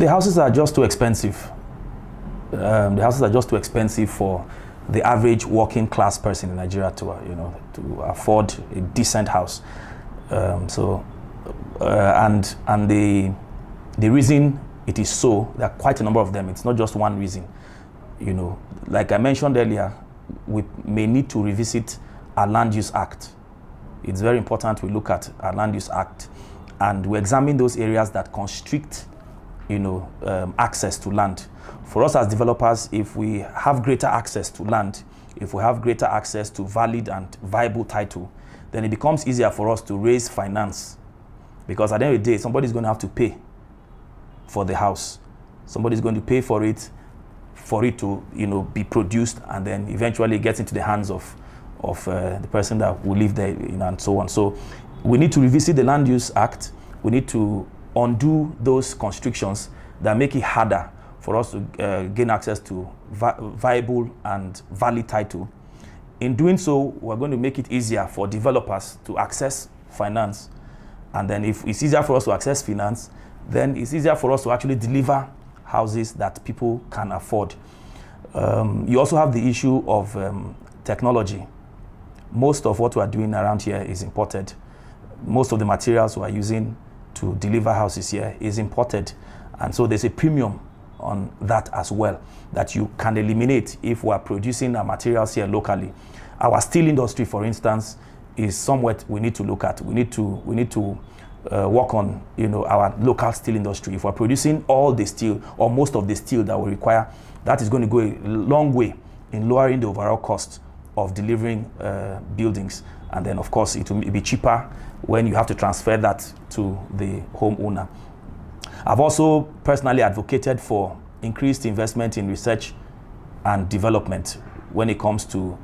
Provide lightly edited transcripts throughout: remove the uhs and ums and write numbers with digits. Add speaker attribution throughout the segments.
Speaker 1: The houses are just too expensive. The houses are just too expensive for the average working class person in Nigeria to afford a decent house. And the reason it is so, there are quite a number of them. It's not just one reason. Like I mentioned earlier, we may need to revisit our Land Use Act. It's very important we look at our Land Use Act and we examine those areas that constrict, access to land. For us as developers, if we have greater access to land, if we have greater access to valid and viable title, then it becomes easier for us to raise finance. Because at the end of the day, somebody's going to have to pay for the house. Somebody's going to pay for it to, be produced and then eventually get into the hands of the person that will live there, and so on. So we need to revisit the Land Use Act. We need to undo those constrictions that make it harder for us to gain access to viable and valid title. In doing so, we're going to make it easier for developers to access finance. And then if it's easier for us to access finance, then it's easier for us to actually deliver houses that people can afford. You also have the issue of technology. Most of what we are doing around here is imported. Most of the materials we are using to deliver houses here is imported. And so there's a premium on that as well that you can eliminate if we are producing our materials here locally. Our steel industry, for instance, is somewhat we need to look at. We need to work on our local steel industry. If we're producing all the steel or most of the steel that we require, that is going to go a long way in lowering the overall cost of delivering buildings. And then of course it will be cheaper when you have to transfer that to the homeowner. I've also personally advocated for increased investment in research and development when it comes to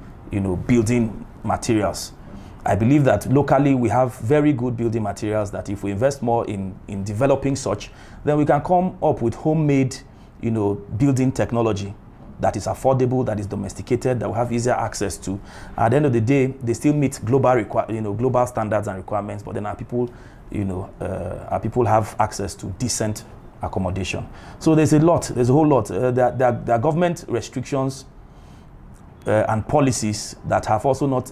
Speaker 1: building materials. I believe that locally we have very good building materials that if we invest more in developing such, then we can come up with homemade building technology that is affordable, that is domesticated, that we have easier access to. At the end of the day, they still meet global standards and requirements, but then our people have access to decent accommodation. So there's a whole lot. There are government restrictions and policies that have also not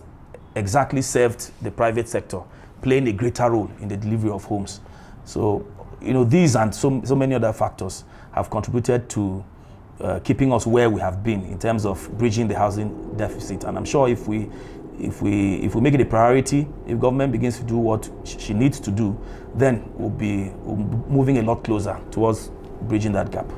Speaker 1: exactly served the private sector, playing a greater role in the delivery of homes. So, these and so many other factors have contributed to keeping us where we have been in terms of bridging the housing deficit. And I'm sure if we make it a priority, if government begins to do what she needs to do, then we'll be moving a lot closer towards bridging that gap.